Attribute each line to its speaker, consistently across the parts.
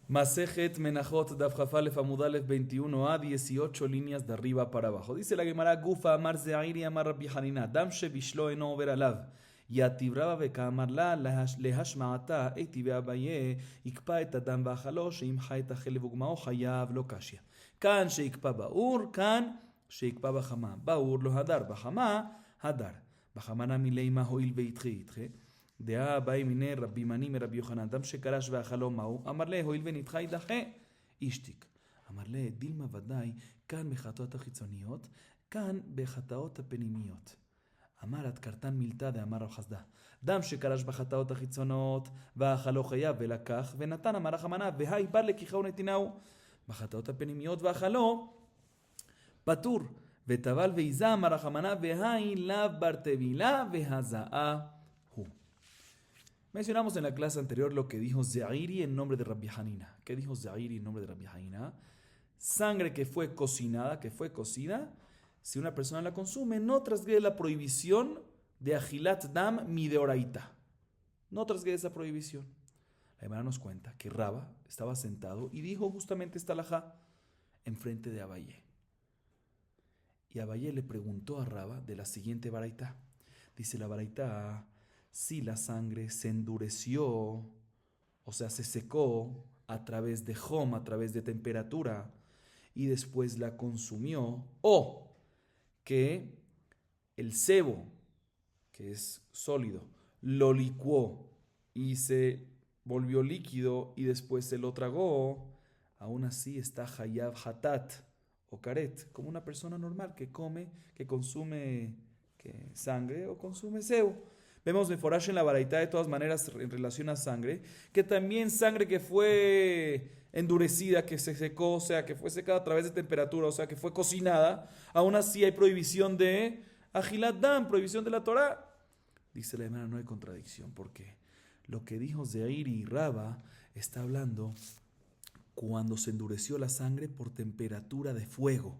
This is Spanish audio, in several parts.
Speaker 1: Masejet Menachot Daf Jafalef Amudalef 21a, 18 líneas de arriba para abajo. Dice la Gemara, Gufa Amar Ze'iri Amar Rabbi Hanina, Dam Shebishlo eno over alav. יתיברבה וכאמר לה להשמעתה איתי ואביי יקפא את הדם ואכלו שאם חי את החלב וגמאו חייב לא קשיא. כאן שיקפא באור, כאן שיקפא בחמה. באור לא הדר, בחמה הדר. בחמה נמי לימה הואיל וידחה ידחה. דעה באי מיני רבי מני מרבי יוחנן, דם שקרש ואכלו מהו, אמר לה הואיל ונדחה ידחה, אישתיק. אמר לה דילמה ודאי, כאן בחטאות החיצוניות, כאן בחטאות הפנימיות. אמרת קרתן מילתא דאמר רב חסדא, דם שקרש בחטאות החיצונות ואכלו חייב ולקח ונתן אמר רחמנא והי בר לקיחהו נתינהו. בחטאות הפנימיות ואכלו פטור, וטבל ועיזה אמר רחמנא והי לאו בר טבילה והזעה הוא. Mencionamos en la clase anterior lo que dijo Ze'iri en nombre de Rabbi Hanina. ¿Qué dijo Ze'iri en nombre de Rabbi Hanina? Sangre que fue cocinada, que fue cocida, si una persona la consume, no transgrede la prohibición de ajilat dam mi de oraita. No transgrede esa prohibición. La Gemara nos cuenta que Raba estaba sentado y dijo justamente esta alajá enfrente de Abayé. Y Abayé le preguntó a Raba de la siguiente baraita. Dice la baraita, si la sangre se endureció, o sea, se secó a través de hom, a través de temperatura, y después la consumió, o que el sebo, que es sólido, lo licuó y se volvió líquido y después se lo tragó, aún así está hayab hatat o karet, como una persona normal que come, que consume sangre o consume sebo. Vemos Meforash en la baraita de todas maneras en relación a sangre, que también sangre que fue endurecida, que se secó, o sea, que fue secada a través de temperatura, o sea, que fue cocinada, aún así hay prohibición de ajilat dam, prohibición de la Torah. Dice la hermana, no hay contradicción, porque lo que dijo Ze'iri y Raba está hablando cuando se endureció la sangre por temperatura de fuego.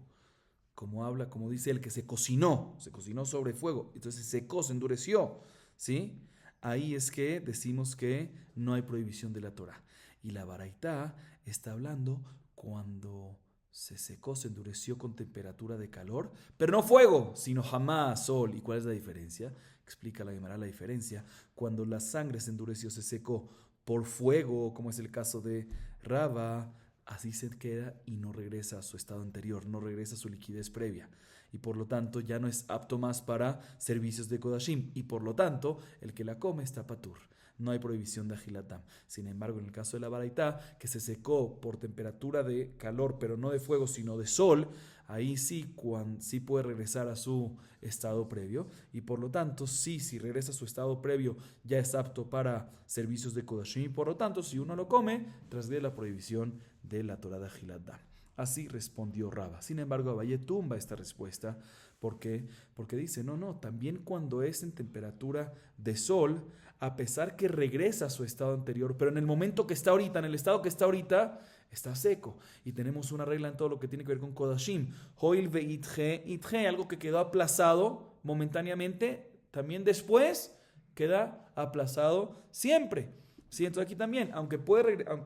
Speaker 1: Como dice él, que se cocinó sobre fuego, entonces se secó, se endureció, ¿sí? Ahí es que decimos que no hay prohibición de la Torah. Y la baraita está hablando cuando se secó, se endureció con temperatura de calor, pero no fuego, sino jamás sol. ¿Y cuál es la diferencia? Explica la Gemara la diferencia. Cuando la sangre se endureció, se secó por fuego, como es el caso de Raba, así se queda y no regresa a su estado anterior, no regresa a su liquidez previa. Y por lo tanto ya no es apto más para servicios de Kodashim. Y por lo tanto, el que la come está patur. No hay prohibición de ajilatam. Sin embargo, en el caso de la baraita, que se secó por temperatura de calor, pero no de fuego, sino de sol, ahí sí puede regresar a su estado previo. Y por lo tanto, si regresa a su estado previo, ya es apto para servicios de Kodashim. Y por lo tanto, si uno lo come, transgrede la prohibición de la Torah de ajilatam. Así respondió Raba. Sin embargo, Abayé tumba esta respuesta. ¿Por qué? Porque dice, no, también cuando es en temperatura de sol, a pesar que regresa a su estado anterior, pero en el momento que está ahorita, en el estado que está ahorita, está seco. Y tenemos una regla en todo lo que tiene que ver con Kodashim. Hoil ve itje, algo que quedó aplazado momentáneamente, también después queda aplazado siempre. Sí, entonces aquí también, aunque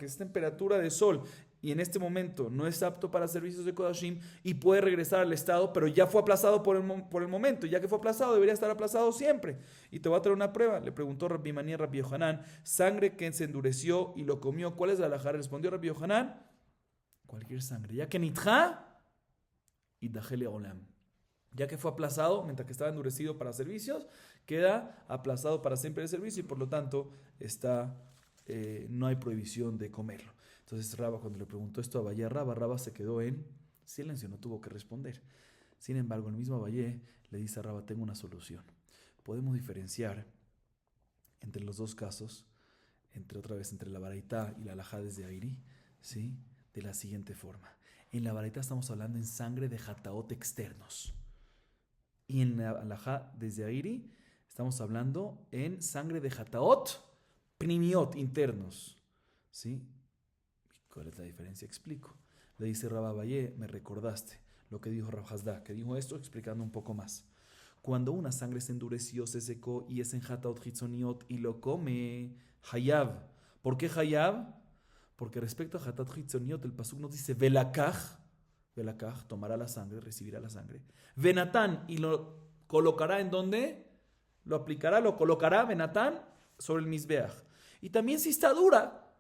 Speaker 1: es temperatura de sol y en este momento no es apto para servicios de Kodashim y puede regresar al estado, pero ya fue aplazado por el momento, ya que fue aplazado, debería estar aplazado siempre. Y te voy a traer una prueba. Le preguntó Rabbi Mani a Rabbi Yohanan, sangre que se endureció y lo comió, ¿cuál es la halajá? Respondió Rabbi Yohanan, cualquier sangre, ya que nitja y dajele olam. Ya que fue aplazado, mientras que estaba endurecido para servicios, queda aplazado para siempre el servicio y por lo tanto no hay prohibición de comerlo. Entonces Raba, cuando le preguntó esto a Abayé, Raba se quedó en silencio, no tuvo que responder. Sin embargo, el mismo Abayé le dice a Raba, tengo una solución. Podemos diferenciar entre los dos casos, entre la baraita y la halajá de Ze'iri, ¿sí? De la siguiente forma. En la baraita estamos hablando en sangre de hataot externos. Y en la halajá de Ze'iri estamos hablando en sangre de hataot pnimiot, internos. ¿Sí? ¿Cuál es la diferencia? Explico. Le dice Rabba Abayé, me recordaste lo que dijo Rav Hasda, que dijo esto explicando un poco más. Cuando una sangre se endureció, se secó y es en hataot hitzoniot y lo come, hayab. ¿Por qué hayab? Porque respecto a Hatat Hitzoniot, el pasuk nos dice, Velakaj, tomará la sangre, recibirá la sangre. Venatán, y lo colocará en donde, lo aplicará, lo colocará, Venatán, sobre el Mizbeach. Y también si está dura,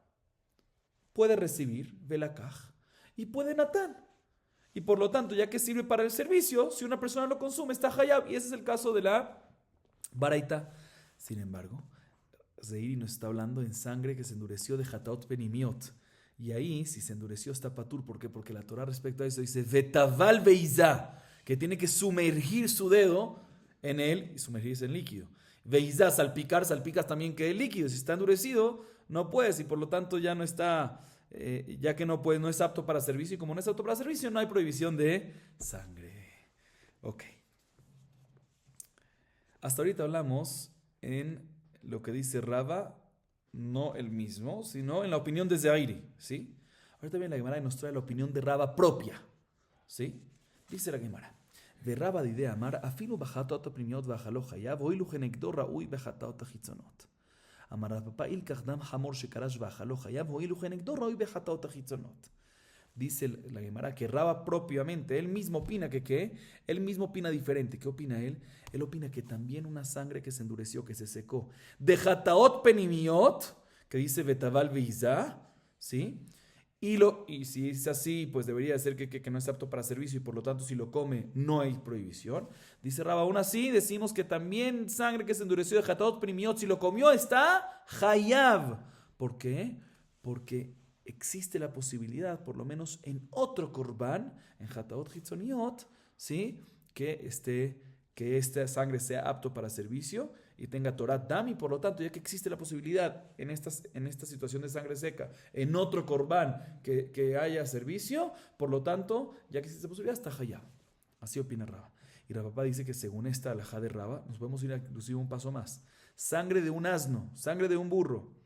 Speaker 1: puede recibir Velakaj y puede Natán. Y por lo tanto, ya que sirve para el servicio, si una persona lo consume, está hayab. Y ese es el caso de la baraita. Sin embargo, Zeiri nos está hablando en sangre que se endureció de Hataot Penimiot. Y ahí, si se endureció, está patur. ¿Por qué? Porque la Torah respecto a eso dice Vetaval Veizá, que tiene que sumergir su dedo en él y sumergirse en líquido. Veizá, salpicas también que el líquido. Si está endurecido, no puedes. Y por lo tanto ya no está, ya que no puede, no es apto para servicio. Y como no es apto para servicio, no hay prohibición de sangre. Ok. Hasta ahorita hablamos en lo que dice Rava, no el mismo, sino en la opinión de Zeiri, ¿sí? Ahorita viene la Gemara y nos trae la opinión de Rava propia, ¿sí? Dice la Gemara, de Rava de idea amar, afilu bajatot aprimiot bajalo hayav, oilu genekdo raui bajatot achitzonot. Amar al papá il kachdam hamor shekarash bajalo hayav, oilu genekdo raui bajatot achitzonot. Dice la Gemara que Rava propiamente, él mismo opina que ¿qué? Él mismo opina diferente. ¿Qué opina él? Él opina que también una sangre que se endureció, que se secó, de Hataot Penimiot, que dice Betaval Veizá, ¿sí? Y si es así, pues debería ser que no es apto para servicio y por lo tanto si lo come no hay prohibición. Dice Rava, aún así decimos que también sangre que se endureció de Hataot Penimiot, si lo comió está Hayav. ¿Por qué? Porque existe la posibilidad, por lo menos en otro korban, en Hataot Hitzoniot, ¿sí? que esta sangre sea apto para servicio y tenga Torah Dam, y por lo tanto, ya que existe la posibilidad en esta situación de sangre seca, en otro korban que haya servicio, por lo tanto, ya que existe la posibilidad, está Hayab. Así opina Rava. Y Rabapá dice que según esta alajá de Rava, nos podemos ir inclusive un paso más. Sangre de un asno, sangre de un burro,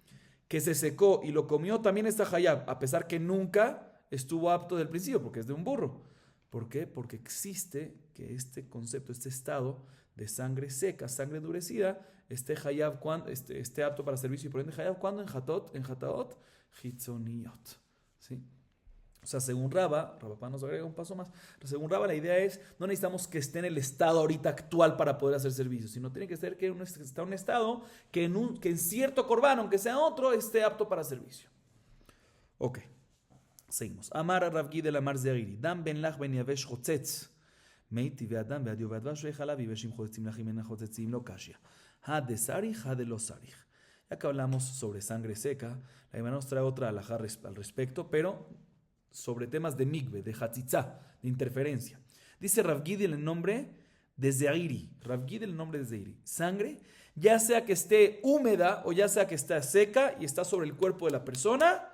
Speaker 1: que se secó y lo comió, también está hayab, a pesar que nunca estuvo apto del principio, porque es de un burro. ¿Por qué? Porque existe que este concepto, este estado de sangre seca, sangre endurecida, esté hayab, esté apto para servicio y por ende hayab, cuando en Hataot Hitzoniot. ¿Sí? O sea, según Rava nos agrega un paso más. Según Rava, la idea es, no necesitamos que esté en el estado ahorita actual para poder hacer servicio, sino tiene que ser que está en un estado que en cierto corbán, aunque sea otro, esté apto para servicio. Ok, seguimos. Amar Rav Gidel Amar Zeiri, Dam ben lach ben yavesh chotzetz, meiti ve'adam ve'adio ve'advash ve'chalav yiveshim chotetzim lachim en chotetzim lo kashya. Ha de sarich, ha de lo sarich. Ya que hablamos sobre sangre seca, la Gemara nos trae otra alajá al respecto, pero sobre temas de migbe, de hatzitzá, de interferencia. Dice Rav Gidel el nombre de Zeiri. Rav Gidel el nombre de Zeiri. Sangre, ya sea que esté húmeda o ya sea que esté seca y está sobre el cuerpo de la persona,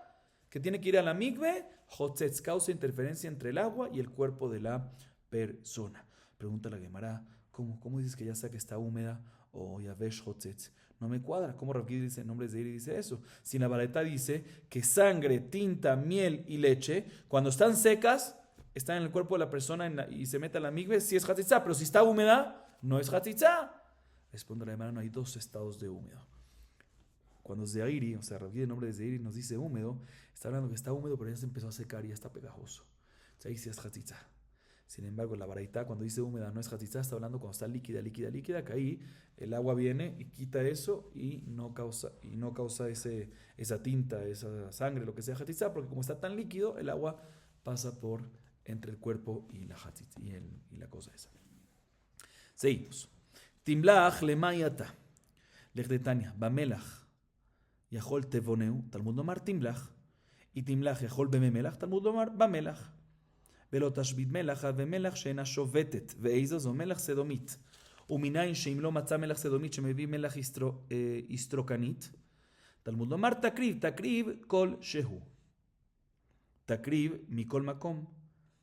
Speaker 1: que tiene que ir a la migbe, hotzetz, causa interferencia entre el agua y el cuerpo de la persona. Pregunta la Gemara, ¿cómo dices que ya sea que está húmeda o yavesh hotzetz? No me cuadra. ¿Cómo Rav Gidel dice, en nombre de Zeiri dice eso? Si la baraita dice que sangre, tinta, miel y leche, cuando están secas, están en el cuerpo de la persona y se mete a la migbe, sí es hatzitzá, pero si está húmeda, no es hatzitzá. Responde la Gemara, no hay dos estados de húmedo. Cuando Zeiri, o sea, Rav Gidel en nombre de Zeiri nos dice húmedo, está hablando que está húmedo, pero ya se empezó a secar y ya está pegajoso. O sea, ahí sí es hatzitzá. Sin embargo, la baraita, cuando dice húmeda, no es hatzitzá, está hablando cuando está líquida, que ahí el agua viene y quita eso y no causa esa tinta, esa sangre, lo que sea hatzitzá, porque como está tan líquido, el agua pasa por entre el cuerpo y la hatzitz, y la cosa esa. Seguimos. Timlach lemayata. Lech de Tania. Bamelach. Yahol tevoneu. Talmud nomar timlach. Y timlach yahol bememelach. Talmud nomar bamelach. ולא תשבית מלח ומלח שאינה שובתת, ואיזו זו מלח סדומית. ומניין שאם לא מצא מלח סדומית שמביא מלח אסטרוקנית, תלמוד לומר תקריב כל שהוא. תקריב מכל מקום.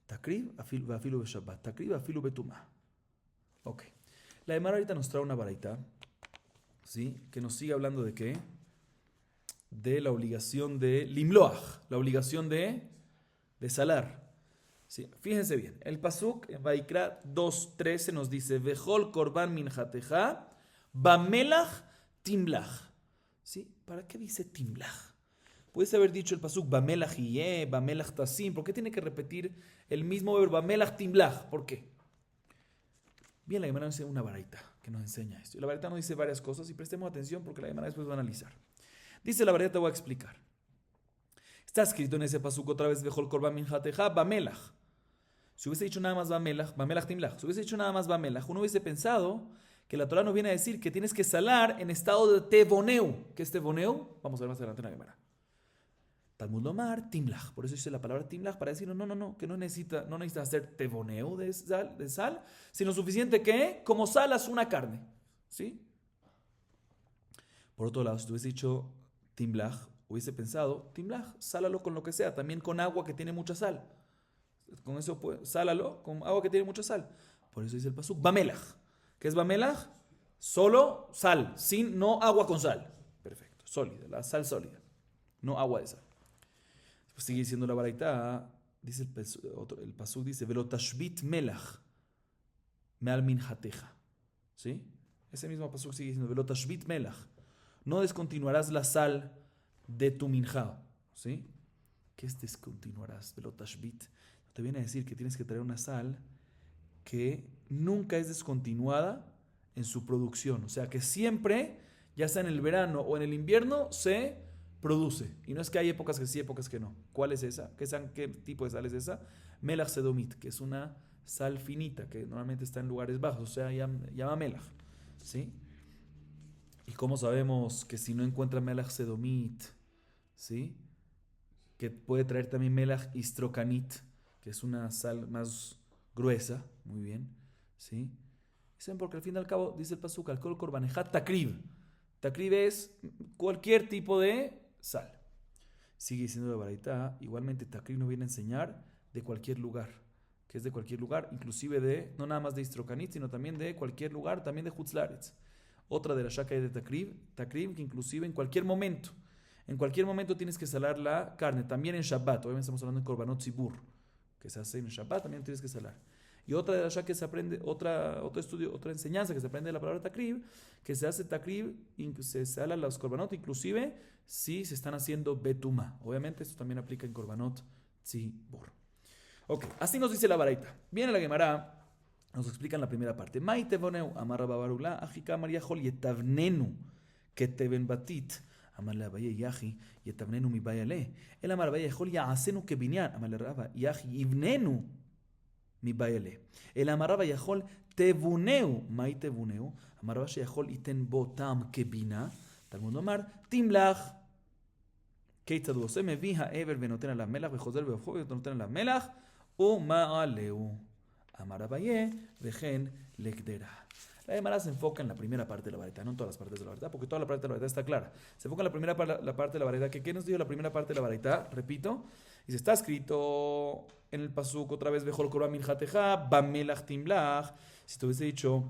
Speaker 1: תקריב ואפילו בשבת. תקריב ואפילו בטומאה. Ok. La Gemara ahorita nos trae una baraita, ¿sí? Que nos sigue hablando de ¿qué? De la obligación de limloach, la obligación de salar. Sí, fíjense bien, el pasuk en Vaikra 2:13 nos dice Vejol korban minjateja bamelach timlach. ¿Sí? ¿Para qué dice timlach? Puedes haber dicho el pasuk Bamelach Yeh, Bamelach Tasim. ¿Por qué tiene que repetir el mismo verbo Bamelach Timlach? ¿Por qué? Bien, la Gemara nos dice una baraita que nos enseña esto. Y la baraita nos dice varias cosas y prestemos atención porque la Gemara después va a analizar. Dice la baraita, te voy a explicar. Está escrito en ese pasuk otra vez, Bejol Korban Minjateja, Bamelach. Si hubiese dicho nada más Bamelach, Bamelach Timlach, si hubiese dicho nada más Bamelach, uno hubiese pensado que la Torah nos viene a decir que tienes que salar en estado de Tevoneu. ¿Qué es Tevoneu? Vamos a ver más adelante en la Gemara. Talmud Lomar, Timlach. Por eso dice la palabra Timlach para decir no, que no necesitas hacer Tevoneu de sal, sino suficiente que como salas una carne. ¿Sí? Por otro lado, si tú hubiese dicho Timlach, hubiese pensado, Timlach, sálalo con lo que sea, también con agua que tiene mucha sal. Con eso, sálalo con agua que tiene mucha sal. Por eso dice el pasuk, Bamelach. ¿Qué es Bamelach? Solo sal, no agua con sal. Perfecto, sólida, la sal sólida, no agua de sal. Después sigue diciendo la baraita, dice el pasuk dice, Velotashbit melach meal minjateja. ¿Sí? Ese mismo pasuk sigue diciendo, Velotashbit melach. No descontinuarás la sal de tu minjá. ¿Sí? ¿Qué es descontinuarás? Velotashbit. Te viene a decir que tienes que traer una sal que nunca es descontinuada en su producción. O sea, que siempre, ya sea en el verano o en el invierno, se produce. Y no es que hay épocas que sí, épocas que no. ¿Cuál es esa? ¿Qué tipo de sal es esa? Melach sedomit, que es una sal finita, que normalmente está en lugares bajos, o sea, llama melach. ¿Sí? ¿Y cómo sabemos que si no encuentra melach sedomit, ¿sí? Que puede traer también melach istrocanit, que es una sal más gruesa, muy bien, ¿sí? Dicen porque al fin y al cabo, dice el pasuk, alcohol korbanejat takrib. Takrib es cualquier tipo de sal. Sigue diciendo la baraita, igualmente takrib nos viene a enseñar de cualquier lugar, que es de cualquier lugar, inclusive no nada más de istrocanit, sino también de cualquier lugar, también de hutzlaretz. Otra de la shaka de takrib, que inclusive en cualquier momento tienes que salar la carne, también en Shabbat, obviamente estamos hablando de korbanot zibur, que se hace en Shabbat, también tienes que salar. Y otra de las que se aprende, otro estudio, otra enseñanza que se aprende de la palabra takrib, que se hace takrib, se sala los korbanot, inclusive si se están haciendo betuma. Obviamente esto también aplica en korbanot tzibur. Ok, así nos dice la baraita. Viene la Gemara, nos explica en la primera parte. Mai tevoneu, amar Babarula, ajika María Jol yetavnenu, que teven batit. Amar le Abaye yahi yetavnenu mi bayale. El amar Abaye Jol yaasenu que binyan. Amar le Raba yahi ibnenu mi bayale. El amar Raba yahol tevuneu. Mai tevuneu. Amar Raba yahol iten botam que bina. Talmud Omar timlach. Keitadu se me vija ever venoten a la melach vejoser venoten a la melach u maaleu. Amar Abaye vejen lekdera. La Gemara se enfoca en la primera parte de la baraita, no en todas las partes de la baraita, porque toda la parte de la baraita está clara. Se enfoca en la primera la parte de la baraita. ¿Qué nos dijo la primera parte de la baraita? Repito. Y se está escrito en el pasuk otra vez, Bejol Korban Minjateja, Bamelach Timlach. Si te hubiese dicho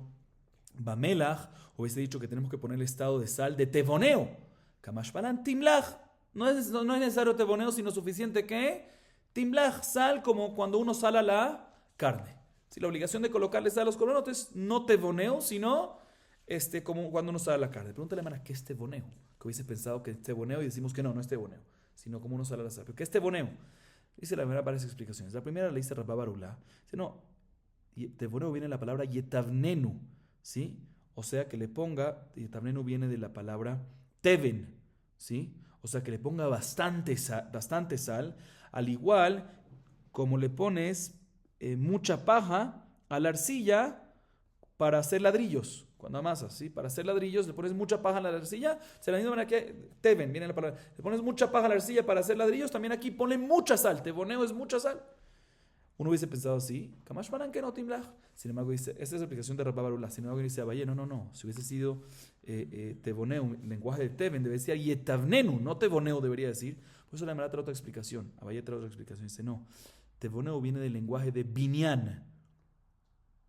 Speaker 1: Bamelach, hubiese dicho que tenemos que poner el estado de sal de Tevoneo. Kamash Balan Timlach. No es necesario Tevoneo, sino suficiente que Timlach, sal como cuando uno sala la carne. Si la obligación de colocarle sal a los colonotes, no tevoneo, sino como cuando uno sala la carne. Pregúntale a la hermana, ¿qué es tevoneo? Que hubiese pensado que es tevoneo y decimos que no es tevoneo, sino como uno sala la sal. ¿Pero qué es tevoneo? Dice la verdad varias explicaciones. La primera la dice Rabba Barula. Dice, no, tevoneo viene de la palabra yetavnenu, ¿sí? O sea, que le ponga, yetavnenu viene de la palabra teven, ¿sí? O sea, que le ponga bastante sal, al igual como le pones mucha paja a la arcilla para hacer ladrillos. Cuando amasas, ¿sí? Para hacer ladrillos le pones mucha paja a la arcilla. De la misma manera que teven, viene la palabra. Le pones mucha paja a la arcilla para hacer ladrillos. También aquí ponle mucha sal. Tevoneo es mucha sal. Uno hubiese pensado así. Kamash Baran que no timlach. Sin embargo, dice, esta es la explicación de Rabba Barula. Sin embargo, dice Abaye, no. Si hubiese sido tevoneo, el lenguaje de teven, debería ser yetavnenu, no tevoneo debería decir. Por eso la Gemara trae otra explicación. Abaye trae otra explicación. Dice, no. Tevoneu viene del lenguaje de binyan.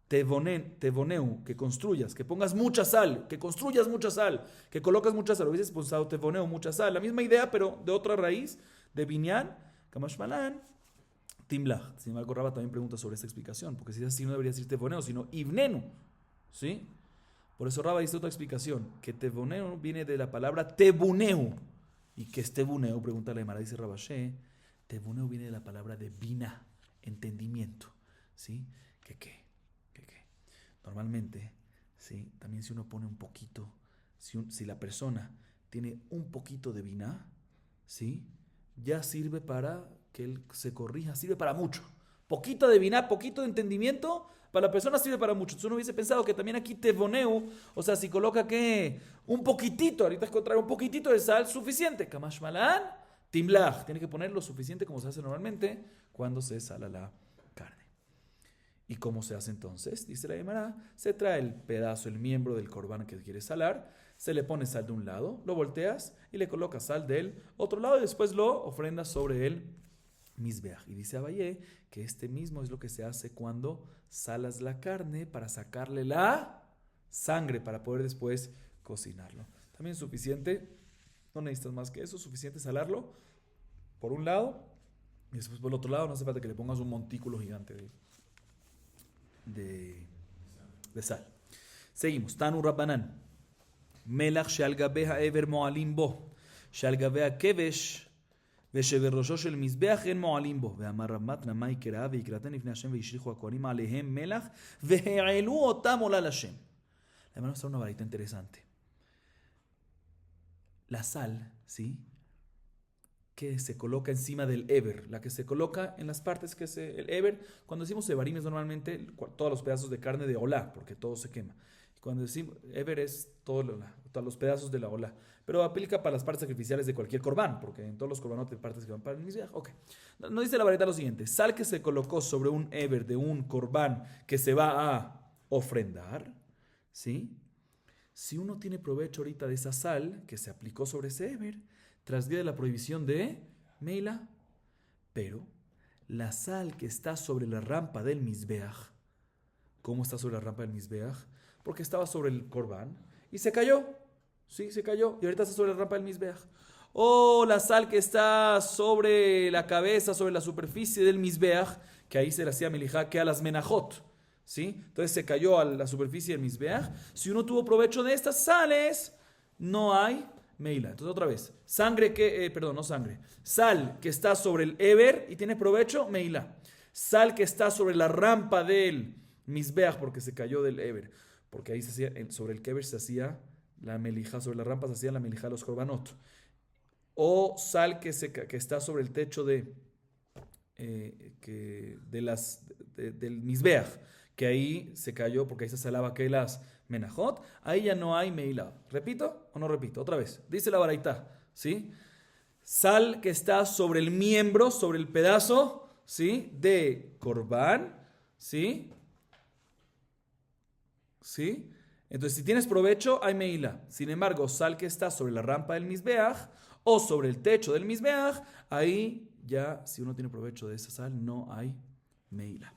Speaker 1: Tevoneu, que construyas, que pongas mucha sal, que construyas mucha sal, que colocas mucha sal. Hubieses pensado tevoneu, mucha sal. La misma idea, pero de otra raíz, de binyan, kamashmalan, timlach. Sin embargo, Rabba también pregunta sobre esta explicación, porque si es así no debería decir tevoneu, sino ibnenu. ¿Sí? Por eso Rabba dice otra explicación, que tevoneu viene de la palabra tebuneu. ¿Y qué es tebuneo? Pregunta la Gemara, dice Rabashé. Tebuneo viene de la palabra de bina, entendimiento. ¿Sí? ¿Qué? Normalmente, ¿sí? También si uno pone un poquito, si la persona tiene un poquito de bina, ¿sí? Ya sirve para que él se corrija, sirve para mucho. Poquito de bina, poquito de entendimiento, para la persona sirve para mucho. Entonces uno hubiese pensado que también aquí teboneu, o sea, si coloca que un poquitito, ahorita es contrario, un poquitito de sal, suficiente. Kamash malan, timlach. Tiene que poner lo suficiente como se hace normalmente cuando se sala la carne. ¿Y cómo se hace entonces? Dice la Gemara, se trae el pedazo, el miembro del corbán que quieres salar, se le pone sal de un lado, lo volteas y le colocas sal del otro lado y después lo ofrendas sobre el misbeach. Y dice Abayé que este mismo es lo que se hace cuando salas la carne para sacarle la sangre para poder después cocinarlo. También es suficiente, no necesitas más que eso, es suficiente salarlo por un lado y después por el otro lado, no hace falta que le pongas un montículo gigante de sal. Seguimos. Tanu Rabbanan. Melach she'al gabei ha'ever mo'alim bo. She'al gabei ha'kevesh ושבראשו של מזבח אין מועלים בו. ואמר רב מתנה, מה יקרא? ויקראתן לפני השם וישליכו הכהנים עליהם מלח והעלו אותם עולה לשם. Le vamos a mostrar una varita interesante. La sal, ¿sí? Que se coloca encima del ever, la que se coloca en las partes que el ever, cuando decimos evarim es normalmente todos los pedazos de carne de olá, porque todo se quema. Cuando decimos ever es todos los pedazos de la olá, pero aplica para las partes sacrificiales de cualquier corbán, porque en todos los corbanotes hay partes que van para el misbeach. Ok. No dice la varita lo siguiente: sal que se colocó sobre un ever de un corbán que se va a ofrendar, ¿sí? Si uno tiene provecho ahorita de esa sal que se aplicó sobre ese ever, transgrede la prohibición de Meila, pero la sal que está sobre la rampa del misbeach, ¿cómo está sobre la rampa del misbeach? Porque estaba sobre el corbán y se cayó, sí, se cayó y ahorita está sobre la rampa del misbeach. O la sal que está sobre la cabeza, sobre la superficie del misbeach, que ahí se le hacía melijá que a las menajot, ¿sí? Entonces se cayó a la superficie del misbeach. Si uno tuvo provecho de estas sales, no hay Meila. Entonces otra vez, sal que está sobre el ever y tiene provecho, Meila. Sal que está sobre la rampa del misbeach porque se cayó del ever, porque ahí se hacía, sobre el kever se hacía la melija, sobre la rampa se hacía la melija de los korbanot. O sal que está sobre el techo del misbeach, que ahí se cayó porque ahí se salaba que las menajot, ahí ya no hay meila. ¿Repito o no repito? Otra vez. Dice la baraita, ¿sí? Sal que está sobre el miembro, sobre el pedazo, ¿sí? De corbán, ¿sí? ¿Sí? Entonces, si tienes provecho, hay meila. Sin embargo, sal que está sobre la rampa del misbeach o sobre el techo del misbeach, ahí ya, si uno tiene provecho de esa sal, no hay meila.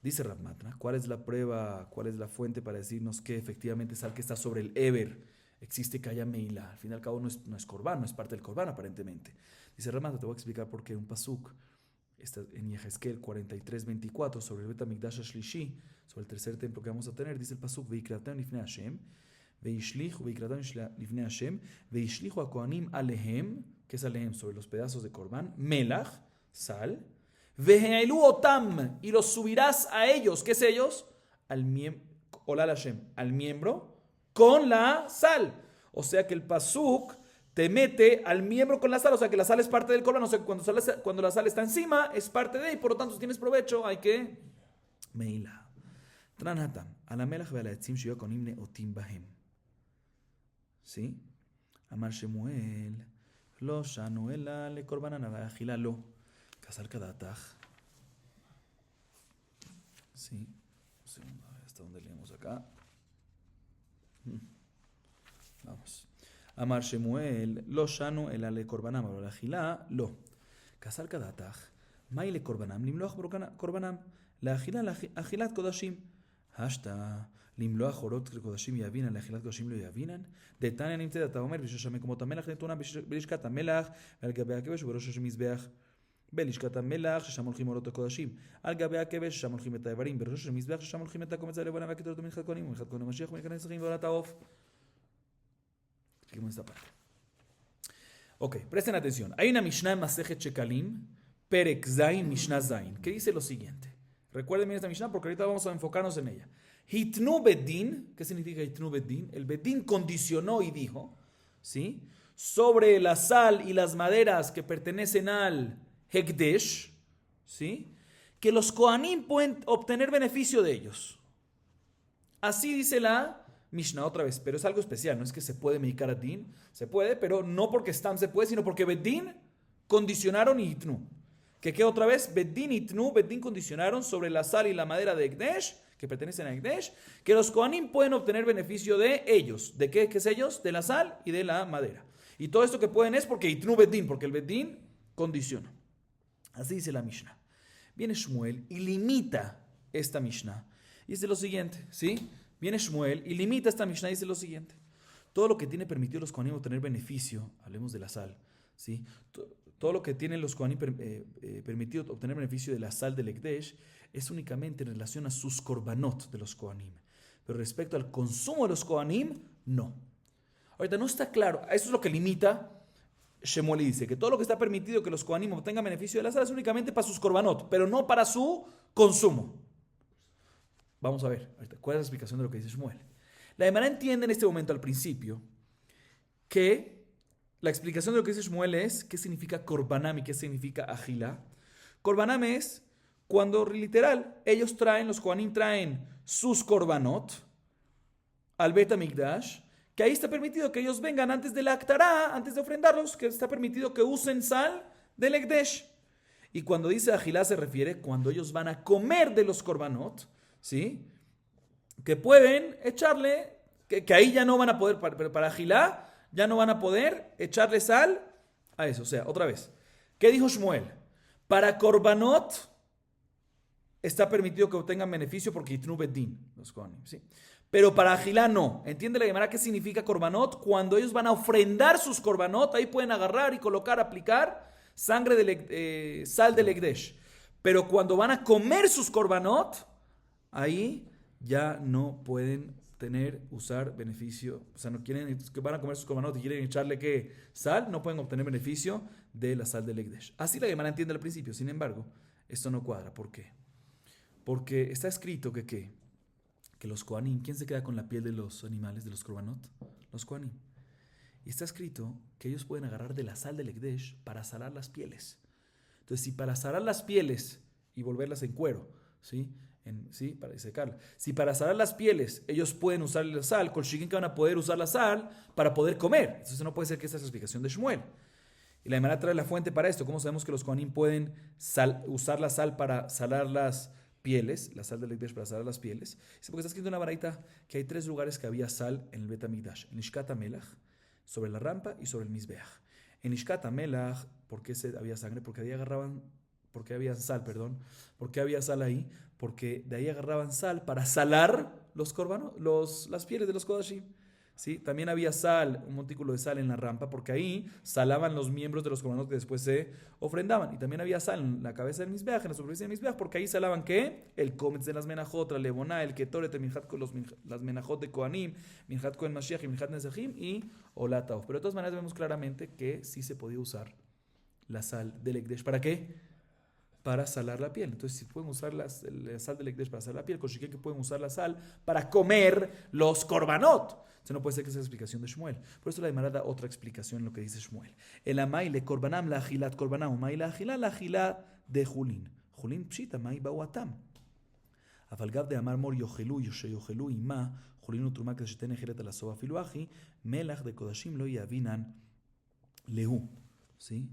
Speaker 1: Dice Rav Matna, ¿cuál es la prueba, cuál es la fuente para decirnos que efectivamente sal que está sobre el ever existe que haya meila? Al fin y al cabo no es corbán, no es parte del corbán aparentemente. Dice Rav Matna, te voy a explicar por qué un pasuk está en Yehezkel 43:24 sobre el Bet HaMikdash Shlishi, sobre el tercer templo que vamos a tener. Dice el pasuk, Veikratam lifnei Hashem, Veikratam lifnei Hashem, Veishlichu hakohanim alehem, que es alehem, sobre los pedazos de corbán, melach, sal, Veheelu otam, y los subirás a ellos. ¿Qué es ellos? Al miembro con la sal. O sea que el pasuk te mete al miembro con la sal. O sea que la sal es parte del corbán. O sea que cuando la sal está encima es parte de, y por lo tanto si tienes provecho hay que meila. Tranhatam, ala melach ve'ala etzim shiyu konim neotim bahem. ¿Sí? Amar Shemuel, lo shanu ela le korbanan ve'achila lo. Casar Kadataj. Sí. Un segundo, a ver hasta dónde leemos acá. Vamos. Amar Shemuel, lo shanu el ale korbanam, pero la gila, lo. Casar Kadataj. Mai le korbanam, limloach korbanam. La gila, la agilat kodashim. Hashta. למלוח אורות קודשים יביnan, לאכילת קודשים לא יבינן. דתניא נמצאת, אתה אומר, בשושע מקומות המלח נתונה בלשכת המלח, ועל גבי הכבש ובראשו של מזבח. בלשכת המלח, ששם הולכים אורות הקודשים. על גבי הכבש, ששם הולכים את האיברים. בראשו של מזבח, ששם הולכים את הקומץ הלבנה והקטורת ומנחת כהנים, ומנחת כהן המשיח ומנחת נצחים ועולת העוף. Expliquemos esta parte. Ok, presten atención. Hay una Mishnah en Masejet Shekalim, Perek Zain, Mishnah Zain, que dice lo siguiente. Recuerden bien esta Mishnah porque ahorita vamos a enfocarnos en ella. Hitnu Bedin, ¿qué significa Hitnu Bedin? El Bedin condicionó y dijo, ¿sí? Sobre la sal y las maderas que pertenecen al Hekdesh, ¿sí? Que los Kohanim pueden obtener beneficio de ellos. Así dice la Mishnah otra vez, pero es algo especial, no es que se puede medicar a Din, se puede, pero no porque Stam se puede, sino porque Bedin condicionaron y Hitnu. Que queda otra vez, Bedin y Hitnu, Bedin condicionaron sobre la sal y la madera de Ekdesh, que pertenecen a Ekdesh, que los Kohanim pueden obtener beneficio de ellos. ¿De qué? ¿Qué es ellos? De la sal y de la madera. Y todo esto que pueden es porque Hitnu Bedin, porque el Bedin condiciona. Así dice la Mishnah. Viene Shmuel y limita esta Mishnah. Y dice lo siguiente, ¿sí? Viene Shmuel y limita esta Mishnah y dice lo siguiente. Todo lo que tiene permitido los Kohanim obtener beneficio, hablemos de la sal, ¿sí? Todo lo que tienen los Kohanim permitido obtener beneficio de la sal del Ekdesh es únicamente en relación a sus korbanot de los Kohanim. Pero respecto al consumo de los Kohanim, no. Ahorita no está claro. Eso es lo que limita Shmuel y dice que todo lo que está permitido que los Kohanim obtengan beneficio de la sal es únicamente para sus korbanot, pero no para su consumo. Vamos a ver, ¿cuál es la explicación de lo que dice Shmuel? La Gemara entiende en este momento al principio que la explicación de lo que dice Shmuel es qué significa korbanam y qué significa agila. Korbanam es cuando literal ellos traen, los Kohanim traen sus korbanot al Bet HaMikdash, que ahí está permitido que ellos vengan antes de la Aktará, antes de ofrendarlos, que está permitido que usen sal del Ekdesh. Y cuando dice agilá se refiere cuando ellos van a comer de los korbanot, ¿sí? Que pueden echarle, que ahí ya no van a poder, pero para agilá ya no van a poder echarle sal a eso. O sea, otra vez, ¿qué dijo Shmuel? Para korbanot está permitido que obtengan beneficio porque Itnu Bedin, los Kohanim, ¿sí? Pero para agilá no. ¿Entiende la Gemara qué significa korbanot? Cuando ellos van a ofrendar sus korbanot, ahí pueden agarrar y colocar, aplicar sangre de sal del Ekdesh. Pero cuando van a comer sus korbanot, ahí ya no pueden usar beneficio, o sea, no quieren, que van a comer sus korbanot y quieren echarle ¿qué? Sal, no pueden obtener beneficio de la sal del Ekdesh. Así la Gemara entiende al principio, sin embargo, esto no cuadra. ¿Por qué? Porque está escrito que los Kohanim, ¿quién se queda con la piel de los animales, de los korbanot? Los Kohanim. Y está escrito que ellos pueden agarrar de la sal del Ekdesh para salar las pieles. Entonces, si para salar las pieles y volverlas en cuero, ¿sí? ¿Sí? Para secarla. Si para salar las pieles ellos pueden usar la sal, Kolshikin que van a poder usar la sal para poder comer. Entonces no puede ser que esta es la explicación de Shmuel. Y la Gemara trae la fuente para esto. ¿Cómo sabemos que los Kohanim pueden usar la sal para salar las pieles? La sal del Ekdesh para salar las pieles. Dice porque está escrito en la baraita que hay 3 lugares que había sal en el Bet HaMikdash. En Ishkat HaMelach, sobre la rampa y sobre el Mizbeach. En Ishkat HaMelach, ¿por qué había sangre? Porque ahí agarraban, porque había sal, perdón. ¿Por qué había sal ahí? Porque de ahí agarraban sal para salar los korbanot, las pieles de los kodashim. ¿Sí? También había sal, un montículo de sal en la rampa, porque ahí salaban los miembros de los korbanot que después se ofrendaban. Y también había sal en la cabeza del Mizbeach, en la superficie del Mizbeach, porque ahí salaban ¿qué? El kometz de las menajot, la levoná, el ketoret, las menajot de Kohanim, minjat Kohen Mashiach y minjat Nezahim y olataof. Pero de todas maneras vemos claramente que sí se podía usar la sal del Ekdesh. ¿Para qué? Para salar la piel. Entonces, si pueden usar la sal del Ekdesh para salar la piel, Kolshikin que pueden usar la sal para comer los korbanot. Entonces, no puede ser que sea la explicación de Shmuel. Por eso la Gemara da otra explicación en lo que dice Shmuel. El amay le korbanam la agilat korbanam, amay la agila de Julin. Julin pshita, amay bauatam. Afalgav de amar mor yochelu, yochelu ima, Julin utruma que se tiene jeret a la soba filuaji, melach de kodashim lo yavinan lehu. ¿Sí?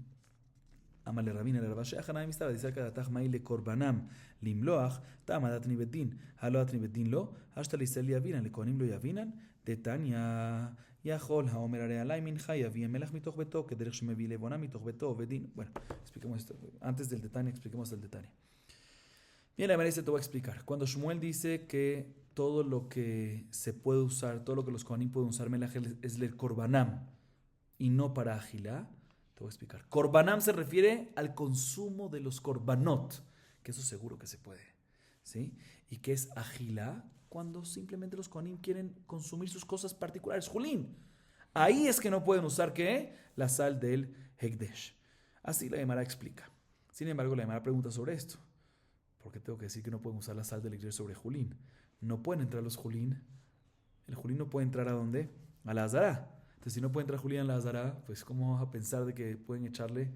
Speaker 1: Amale Rabina le Rabasheh Hanay Mistara dice que Datach Mai le Korbanam Limloach Tamadat Nibetin Haloat Nibetin lo Hasta Lisel Yavinan le Kohanim lo Yavinan de Tanya Yahol Haomer Area Laimin Hayavim Melach Mitoch Beto que Derech Shemevi Levona Mitoch Beto Vedin. Bueno, expliquemos esto antes del Tanya, expliquemos el Tanya. Bien, la verdad te voy a explicar. Cuando Shmuel dice que todo lo que se puede usar, todo lo que los Kohanim pueden usar Melach es el Korbanam y no para agilá. Te voy a explicar. Korbanam se refiere al consumo de los korbanot, que eso seguro que se puede, ¿sí? Y que es agilá cuando simplemente los kohanim quieren consumir sus cosas particulares. Julín, ahí es que no pueden usar, ¿qué? La sal del Hekdesh. Así la Gemara explica. Sin embargo, la Gemara pregunta sobre esto. ¿Por qué tengo que decir que no pueden usar la sal del Hekdesh sobre Julín? No pueden entrar los Julín. El Julín no puede entrar ¿a dónde? A la Azara. Entonces, si no puede entrar Julín a la Azara, pues ¿cómo vas a pensar de que pueden echarle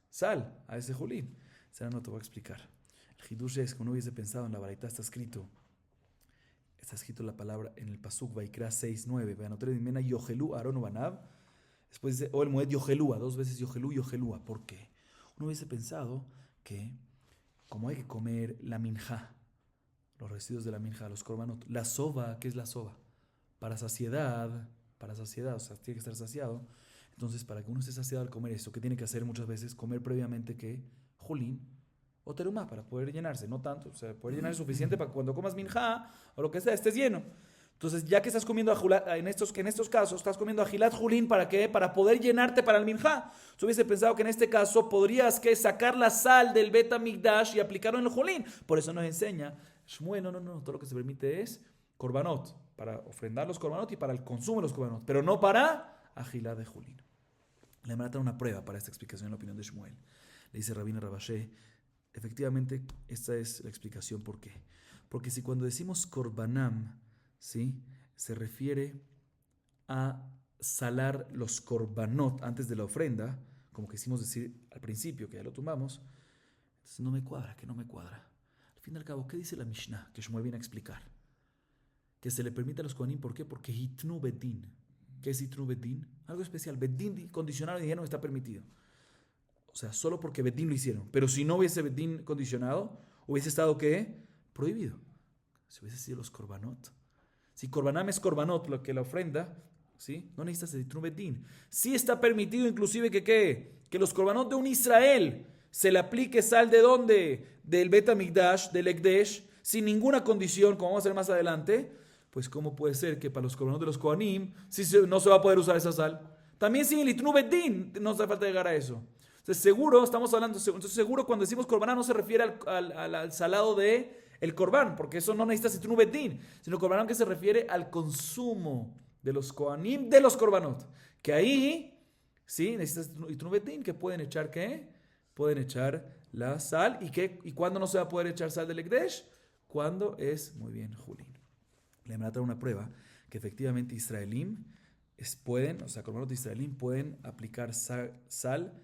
Speaker 1: sal a ese Julín? Será no te voy a explicar. El Hidush es que uno hubiese pensado en la Baraita, está escrito la palabra en el Pasuk Vaikra 6:9. Veanotere dimena Yohelú Aarón Banab. Después dice, o el Moed Yohelúa, 2 veces Yohelú, Yohelúa. ¿Por qué? Uno hubiese pensado que, como hay que comer la minja, los residuos de la minja, los korbanot, la soba, ¿qué es la soba? Para saciedad, o sea, tiene que estar saciado. Entonces, para que uno esté saciado al comer esto, ¿qué tiene que hacer muchas veces? Comer previamente, ¿qué? Julín o terumá, para poder llenarse, no tanto, o sea, poder llenarse suficiente para que cuando comas minja o lo que sea, estés lleno. Entonces, ya que estás comiendo en estos casos, estás comiendo ajilat julín, ¿para qué? Para poder llenarte para el minja. Yo hubiese pensado que en este caso podrías sacar la sal del beta migdash y aplicarlo en el julín. Por eso nos enseña Shmuel, no, todo lo que se permite es korbanot, para ofrendar los korbanot y para el consumo de los korbanot, pero no para ajilat de julín. Le van a dar una prueba para esta explicación en la opinión de Shmuel. Le dice Rabino Rabashé, efectivamente, esta es la explicación por qué. Porque si cuando decimos korbanam, ¿sí?, se refiere a salar los korbanot antes de la ofrenda, como que hicimos decir al principio, que ya lo tomamos, entonces no me cuadra. Al fin y al cabo, ¿qué dice la Mishnah? Que Shmuel viene a explicar. Que se le permite a los kohanim, ¿por qué? Porque hitnu bedin. ¿Qué es hitnu bedin? Algo especial. Bedin condicionado y dijeron está permitido. O sea, solo porque bedin lo hicieron. Pero si no hubiese bedin condicionado, hubiese estado, ¿qué? Prohibido. Si hubiese sido los korbanot. Si korbanam es korbanot, lo que la ofrenda, ¿sí?, no necesitas el hitnu bedin. Sí está permitido inclusive que los korbanot de un Israel se le aplique sal de ¿dónde? Del beta migdash, del ekdesh, sin ninguna condición, como vamos a ver más adelante. Pues ¿cómo puede ser que para los korbanot de los kohanim no se va a poder usar esa sal? También sin el hitnu bedin no hace falta llegar a eso. Entonces seguro cuando decimos korbaná no se refiere al salado de el corbán, porque eso no necesita hitnu bedin, sino korbaná que se refiere al consumo de los kohanim de los korbanot, que ahí sí necesitas hitnu bedin, que pueden echar ¿qué? Pueden echar la sal. ¿Y cuándo no se va a poder echar sal del ekdesh? Cuando es, muy bien, Julín. Le van a traer una prueba que efectivamente israelín pueden, o sea, korbanot de israelín pueden aplicar sal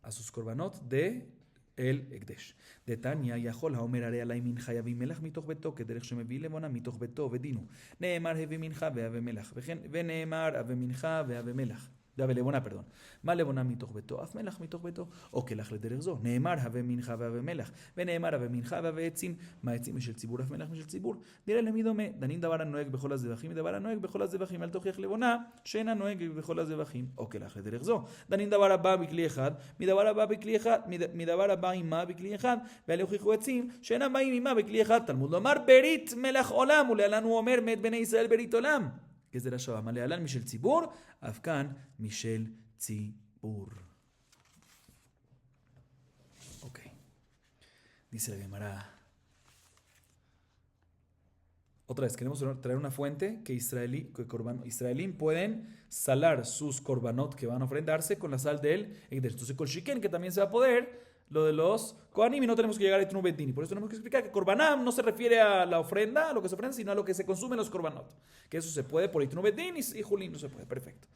Speaker 1: a sus korbanot de el ekdesh. De Tania, Yahol haomer haré alay mincha yavim melach mitoch beto, כדרך שמביא לבונה מתוך ביתו ודינו. נאמר הביא מנחה והווה מלח, ונאמר הווה מנחה והווה מלח. והווה לבונה, פרדון. מה לבונה מתוך ביתו? אף מלח מתוך ביתו, או כלח לדרך זו. נאמר הווה מנחה והווה מלח, ונאמר הווה מנחה והווה עצים. מה עצים משל ציבור, אף מלח משל ציבור. נראה למי דומה. דנין דבר הנוהג בכל הזבחים, דבר הנוהג בכל הזבחים, אל תוכיח לבונה, שאינה נוהג בכל הזבחים, או כלח לדרך זו. דנין דבר הבא בכלי אחד, מדבר הבא עמה בכלי אחד, ואלה הוכיחו עצים, שאינם באים עמה בכלי אחד. תלמוד לומר ברית מלח עולם, ולהלן הוא אומר מת בני ישראל ברית עולם. que es de la Shabbat. Malealan Mishel Tzibur, Afkan Mishel Tzibur. Ok. Dice la Gemara. Otra vez, queremos traer una fuente que israelín pueden salar sus korbanot que van a ofrendarse con la sal del Ekdesh. Entonces, con Shiken, que también se va a poder, lo de los Kohanim, y no tenemos que llegar a Itnu Bedini. Por eso tenemos que explicar que korbanam no se refiere a la ofrenda, a lo que se ofrenda, sino a lo que se consume en los korbanot. Que eso se puede por Itnu Bedini y Julín no se puede. Perfecto.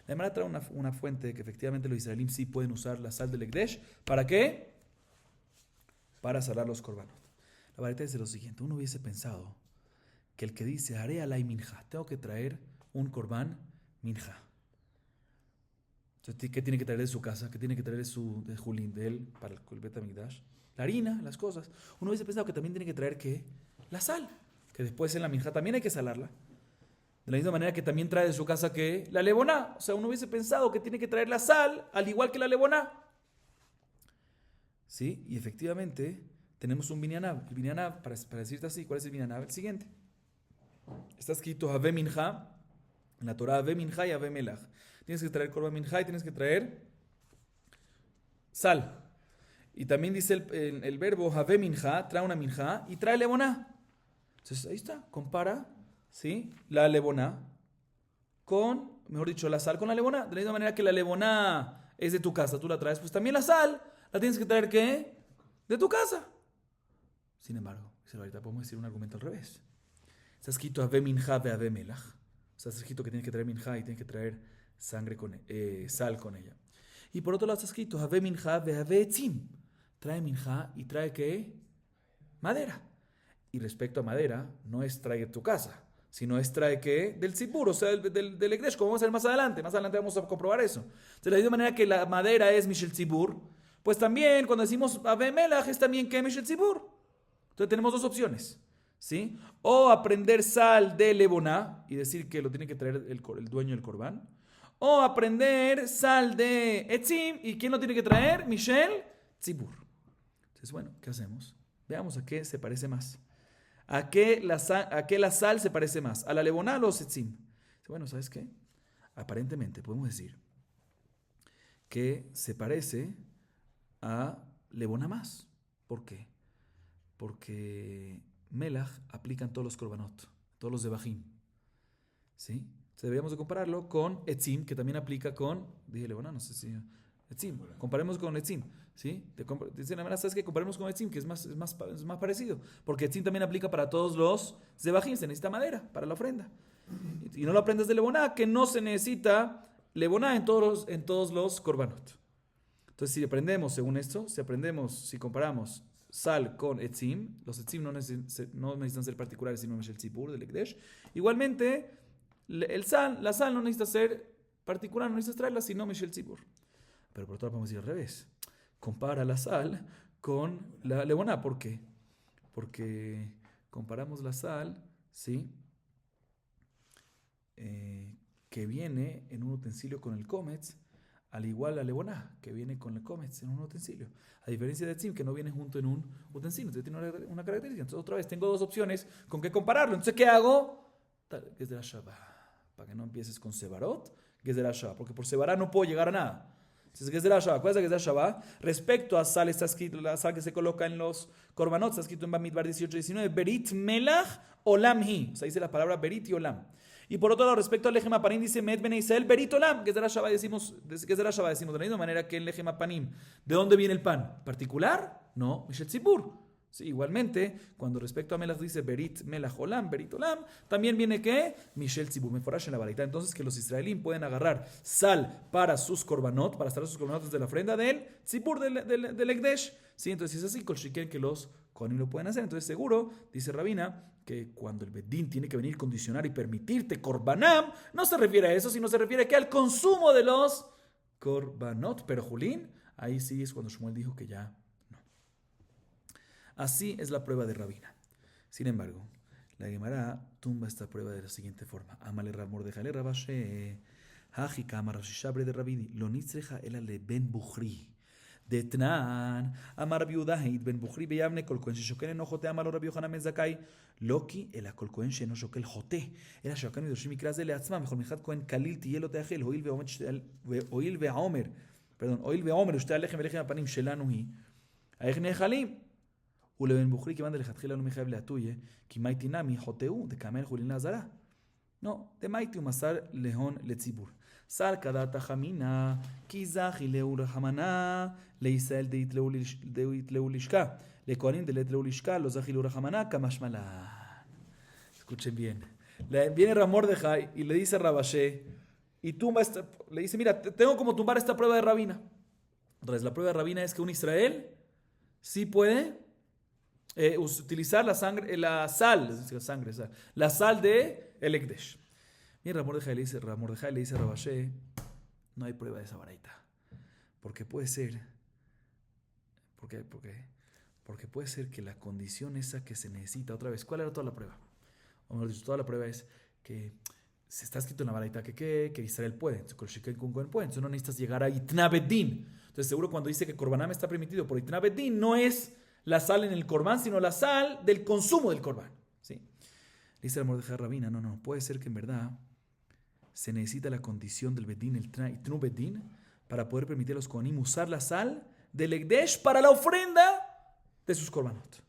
Speaker 1: La Gemara trae una fuente de que efectivamente los israelíes sí pueden usar la sal del Ekdesh. ¿Para qué? Para salar los korbanot. La varita dice lo siguiente. Uno hubiese pensado que el que dice, haré alay minja, tengo que traer un korban minja. Entonces, ¿qué tiene que traer de su casa? ¿Qué tiene que traer de Julín, de él, para el Bet HaMikdash? La harina, las cosas. Uno hubiese pensado que también tiene que traer, ¿qué? La sal, que después en la minja también hay que salarla. De la misma manera que también trae de su casa, ¿qué? La leboná. O sea, uno hubiese pensado que tiene que traer la sal, al igual que la leboná. ¿Sí? Y efectivamente, tenemos un binyanab. El binyanab, para decirte así, ¿cuál es el binyanab? El siguiente. Está escrito Have Minja, en la Torah Have Minja y Have Melach. Tienes que traer korban minja y tienes que traer sal. Y también dice el verbo Have Minja, trae una minja y trae leboná. Entonces ahí está, compara, ¿sí?, la leboná con mejor dicho, la sal con la leboná. De la misma manera que la leboná es de tu casa, tú la traes, pues también la sal la tienes que traer, ¿qué? De tu casa. Sin embargo, ahorita podemos decir un argumento al revés. Está escrito Ave minja ve ave melach. O sea, está escrito que tienes que traer minja y tienes que traer sal con ella. Y por otro lado está escrito Ave minja ve ave etzim. Trae minja y trae, ¿qué? Madera. Y respecto a madera, no es trae de tu casa, sino es trae, ¿qué? Del tzibur, o sea, del ekdesh, como vamos a ver más adelante. Más adelante vamos a comprobar eso. De la misma manera que la madera es mishel tzibur, pues también cuando decimos Ave melach es también, ¿qué? Mishel tzibur. Entonces tenemos dos opciones, ¿sí? O aprender sal de leboná y decir que lo tiene que traer el dueño del corbán. O aprender sal de etzim y ¿quién lo tiene que traer? Mishel tzibur. Entonces, bueno, ¿qué hacemos? Veamos a qué se parece más. ¿A qué la sal se parece más? ¿A la leboná o a los etzim? Bueno, ¿sabes qué? Aparentemente podemos decir que se parece a leboná más. ¿Por qué? Porque melach aplican todos los korbanot, todos los debajim. ¿Sí? Entonces deberíamos de compararlo con etzim, que también aplica con, dije leboná, no sé si etzim, comparemos con etzim. ¿Sí? Dicen, ¿sabes qué? Comparemos con etzim, que es más parecido. Porque etzim también aplica para todos los debajim, se necesita madera para la ofrenda. Y no lo aprendes de leboná, que no se necesita leboná en todos los korbanot. Entonces, si aprendemos según esto, si comparamos sal con etzim, los etzim no necesitan ser particulares, sino el tzibur del ekdesh. Igualmente, la sal no necesita ser particular, no necesitas traerla, sino Mishel tzibur. Pero por otro lado podemos decir al revés. Compara la sal con la leboná. ¿Por qué? Porque comparamos la sal, ¿sí? Que viene en un utensilio con el kometz, al igual la leboná, que viene con el kometz en un utensilio. A diferencia de etzim, que no viene junto en un utensilio. Entonces tiene una característica. Entonces otra vez tengo dos opciones con qué compararlo. Entonces, ¿qué hago? Gezer Shabbat. Para que no empieces con sebarot, Gezer Shabbat. Porque por sebará no puedo llegar a nada. Entonces, Gezer Shabbat. ¿Cuál es la Gezer Shabbat? Respecto a sal, está escrito, la sal que se coloca en los korbanot, está escrito en Bamidbar 18-19, Berit melach olam hi. O sea, dice la palabra Berit y olam. Y por otro lado, respecto al Lechem Apanim, dice Met Bene Israel Berit Olam. Gezer Shabbat decimos de la misma manera que en Lechem Apanim. ¿De dónde viene el pan? ¿Particular? No, Mishel Tzibur. Sí, igualmente, cuando respecto a Melach dice Berit Melach Olam, Berit Olam, también viene ¿qué? Mishel Tzibur, Meforash en la baraita. Entonces, que los israelíes pueden agarrar sal para sus korbanot, para estar sus korbanot desde la ofrenda del Tzibur, del Ekdesh. Sí, entonces, si es así, Kolshiken, que los Kohanim lo pueden hacer. Entonces, seguro, dice Rabina, que cuando el Bedín tiene que venir condicionar y permitirte korbanam, no se refiere a eso, sino se refiere que al consumo de los korbanot. Pero Julín, ahí sí es cuando Shmuel dijo que ya no. Así es la prueba de Rabina. Sin embargo, la Gemara tumba esta prueba de la siguiente forma. Amale Rab Mordechai le Rabashe, Haji Kamar Shishabre de Rabidi, lo nitzreja ela le ben Bukhri. De Tnan, Amar Biudahid ben Bukhri beyavne kolkoen sheshoken enojote amar Rabbi Yohanan ben Zakai, Loki el kolkoen shenoshokel jote, el shokan midoshim mikraz de leatzma, mejor mijat koen kalil tielo teachel, oil veomer, oil veomer, usted alechem velechem apanim shelanu hi, aech nechalim, ule ben Bukhri que van de lechatchila no mechav leatuye, ki maitinami joteu de kamel julin lazara. No, de maiti umasar lehon letzibur. Sal kadata jamina, kizach y leurhamana, leisrael de itleuliska, le koanim de letleuliska, los ajiluramana, kamashmalan. Escuchen bien. Viene Ramor de Jai y le dice a Rabashe, y tumba le dice, mira, tengo como tumbar esta prueba de Rabina. Entonces, la prueba de Rabina es que un Israel sí puede utilizar la sal de el Ekdesh. Y Ramor de Jai le dice a Rabashe, no hay prueba de esa baraita. Porque puede ser, porque puede ser que la condición esa que se necesita, otra vez, ¿cuál era toda la prueba? O mejor dicho, toda la prueba es que se está escrito en la baraita que Israel puede, entonces no necesitas llegar a Itna Beddin. Entonces seguro cuando dice que Korbanam está permitido por Itna Beddin, no es la sal en el Korban, sino la sal del consumo del Korban. ¿Sí? Dice el Mordejai Rabina, no, puede ser que en verdad se necesita la condición del Beddin, el Itnu Beddin, para poder permitir a los Kohanim usar la sal del Ekdesh para la ofrenda de sus Korbanot.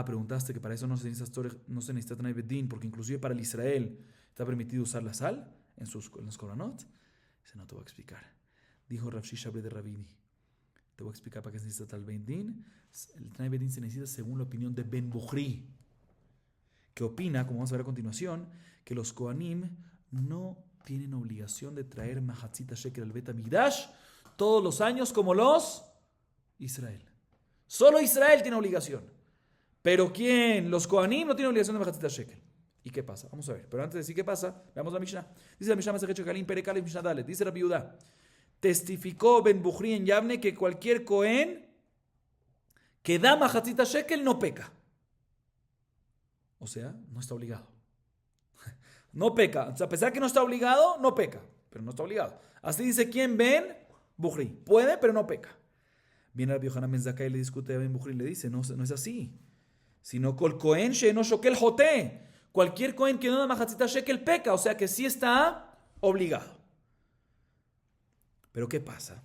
Speaker 1: Preguntaste que para eso no se necesita Tanay Beddin, porque inclusive para el Israel está permitido usar la sal. en los korbanot. Dice, no te voy a explicar. Dijo Rav Shisha de Rabidi. Te voy a explicar para qué se necesita tal Ben Din. El Tnai Ben Din se necesita según la opinión de Ben Bukhri, que opina, como vamos a ver a continuación, que los Kohanim no tienen obligación de traer Mahatzita Shekel al Bet HaMikdash todos los años como los Israel. Solo Israel tiene obligación. Pero ¿quién? Los Kohanim no tienen obligación de Mahatzita Shekel. ¿Y qué pasa? Vamos a ver. Pero antes de decir qué pasa, veamos la Mishnah. Dice la Mishnah Masechet Shekalim Perek Aleph Mishnah Dalet. Dice Rabbi Yehuda. Testificó Ben Bukhri en Yavne que cualquier Kohen que da Mahatzita Shekel no peca. O sea, no está obligado. No peca. O sea, a pesar que no está obligado, no peca. Pero no está obligado. Así dice quién, Ben Bukhri. Puede, pero no peca. Viene Rabbi Yohanan Ben Zakkai y le discute a Ben Bukhri y le dice, no es así. Sino Kol Kohen she'eno shokel joté. Cualquier Kohen que no da Mahatzita Shekel peca. O sea que sí está obligado. Pero ¿qué pasa?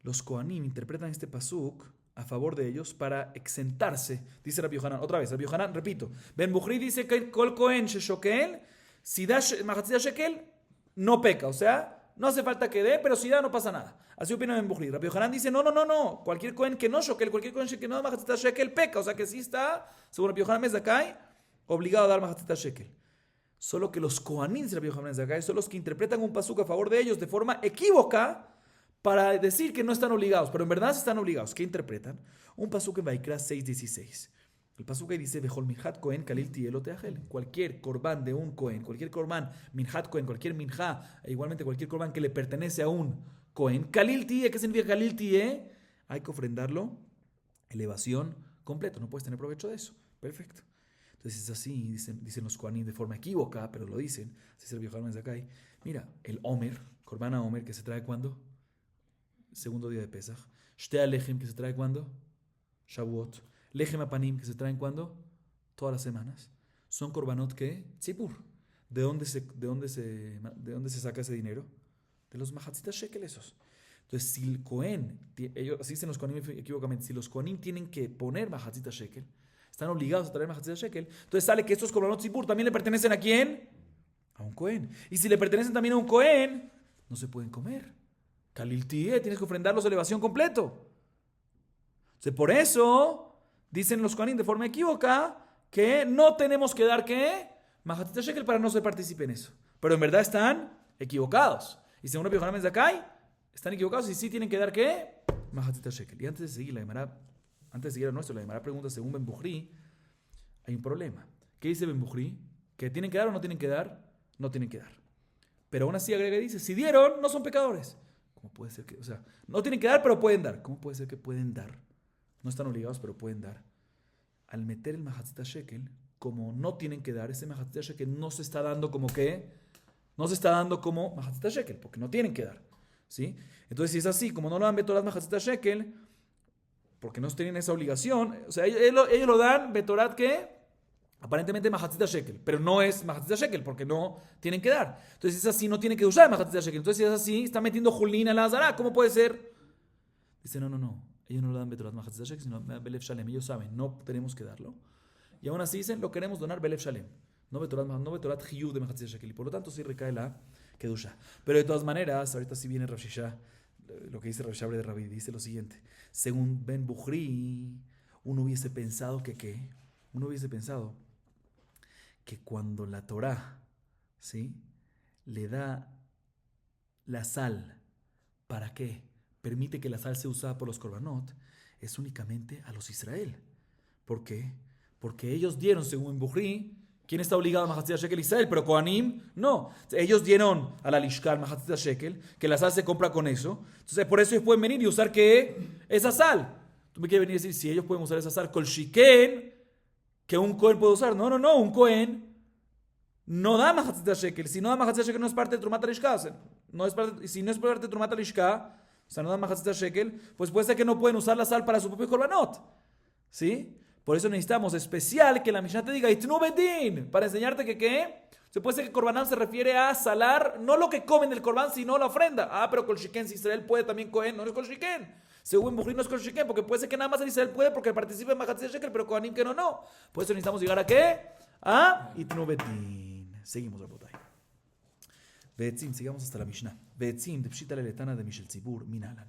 Speaker 1: Los Kohanim interpretan este pasuk a favor de ellos para exentarse. Dice Rabbi Yohanan, otra vez, Rabbi Yohanan, repito. Ben Bukhri dice que Kol Kohen she'shokel, si da Mahatzita Shekel, no peca. O sea, no hace falta que dé, pero si da no pasa nada. Así opina Ben Bukhri. Rabbi Yohanan dice, no. Cualquier Kohen que no shokel, cualquier Kohen que no da Mahatzita Shekel peca. O sea que sí está, según Rabbi Yohanan Ben Zakkai, obligado a dar Mahatzita Shekel. Solo que los Kohanim, dice Rabbi Yohanan Ben Zakkai, son los que interpretan un pasuk a favor de ellos de forma equívoca para decir que no están obligados, pero en verdad sí están obligados. ¿Qué interpretan? Un pasuk en Vaikra 6:16. El pasuk ahí dice, Bechol minhat Kohen kalil tielo teachel. Cualquier korban de un Kohen, cualquier korban minhat Kohen, cualquier minha, e igualmente cualquier korban que le pertenece a un Kohen, kalil tie, ¿qué significa kalil tie? Hay que ofrendarlo, elevación completa, no puedes tener provecho de eso. Perfecto. Entonces es así, dicen los Kohanim de forma equívoca, pero lo dicen. Así se lo dijo Zakkai. Mira, el Omer, korban a Omer, que se trae ¿cuándo? Segundo día de Pesach. Shtea Lechem, que se trae ¿cuándo? Shavuot. Lechem Apanim, que se traen ¿cuándo? Todas las semanas. Son korbanot que tzipur. ¿De dónde se saca ese dinero? De los Mahatzita Shekel esos. Entonces, si el Kohen, ellos, así dicen los Kohanim equivocamente, si los Kohanim tienen que poner Mahatzita Shekel, están obligados a traer Mahatzita Shekel, entonces sale que estos korbanot tzipur también le pertenecen ¿a quién? A un Kohen. Y si le pertenecen también a un Kohen, no se pueden comer. Kalil Tie, tienes que ofrendarlos a elevación completo. Entonces, por eso dicen los Kohanim de forma equívoca que no tenemos que dar ¿qué? Mahatzita Shekel para no se participe en eso. Pero en verdad están equivocados. Y según Rabbi Yohanan Ben Zakkai, están equivocados y sí tienen que dar ¿qué? Mahatzita Shekel. Y antes de seguir a nuestro, la Gemara pregunta, según Ben Bukhri, hay un problema. ¿Qué dice Ben Bukhri? ¿Que tienen que dar o no tienen que dar? No tienen que dar. Pero aún así agrega y dice, si dieron, no son pecadores. ¿Cómo puede ser que, no tienen que dar, pero pueden dar? ¿Cómo puede ser que pueden dar? No están obligados, pero pueden dar. Al meter el Mahatzita Shekel, como no tienen que dar, ese Mahatzita Shekel no se está dando como ¿qué? No se está dando como Mahatzita Shekel, porque no tienen que dar. ¿Sí? Entonces, si es así, como no lo dan Betorat Mahatzita Shekel, porque no tienen esa obligación, o sea, ellos lo dan Betorat ¿qué? Aparentemente Mahatzita Shekel, pero no es Mahatzita Shekel, porque no tienen que dar. Entonces, si es así, no tienen que usar Mahatzita Shekel. Entonces, si es así, está metiendo Julín a la Azara. ¿Cómo puede ser? Dice, no. Ellos no lo dan Betorat Mahatzita Shekel, sino Belev Shalem. Ellos saben, no tenemos que darlo. Y aún así dicen, lo queremos donar Belev Shalem. No Betorat Hiyuv de Mahatzita Shekel. Y por lo tanto, sí recae la Kedusha. Pero de todas maneras, ahorita sí viene Rav Shisha, lo que dice Rav Shisha de Rabbi, dice lo siguiente. Según Ben Bukhri, uno hubiese pensado que cuando la Torá, ¿sí?, le da la sal, ¿para qué? Permite que la sal sea usada por los korbanot, es únicamente a los Israel. ¿Por qué? Porque ellos dieron, según Bukhri, ¿quién está obligado a Mahatzita Shekel? Israel, pero Kohanim, no. Ellos dieron a la Lishkal Mahatzita Shekel, que la sal se compra con eso. Entonces, por eso ellos pueden venir y usar, ¿qué? Esa sal. Tú me quieres venir y decir, si ellos pueden usar esa sal, Kol Shiken, que un Kohen puede usar. No, un Kohen no da Mahatzita Shekel. Si no da Mahatzita Shekel, no es parte de Trumat HaLishka. Si no es parte de Trumat HaLishka, o sea, no da Mahatzita Shekel, pues puede ser que no pueden usar la sal para su propio korbanot. ¿Sí? Por eso necesitamos especial que la Mishnah te diga Itnu Bedin, para enseñarte que ¿qué? Se puede ser que Korbanán se refiere a salar, no lo que comen del Korban, sino la ofrenda. Pero Kol Shiken, si Israel puede también Kohen, no es Kol Shiken. Según Bukhri no es Kol Shiken, porque puede ser que nada más en Israel puede porque participa en Mahatzita Shekel, pero Kohanim que no. Por eso necesitamos llegar a ¿qué? A Itnu Bedin. Seguimos, Rabotay. Veetzim, sigamos hasta la Mishnah. Veetzim, de Pshita Leletana de Mishel Tzibur, Minalan.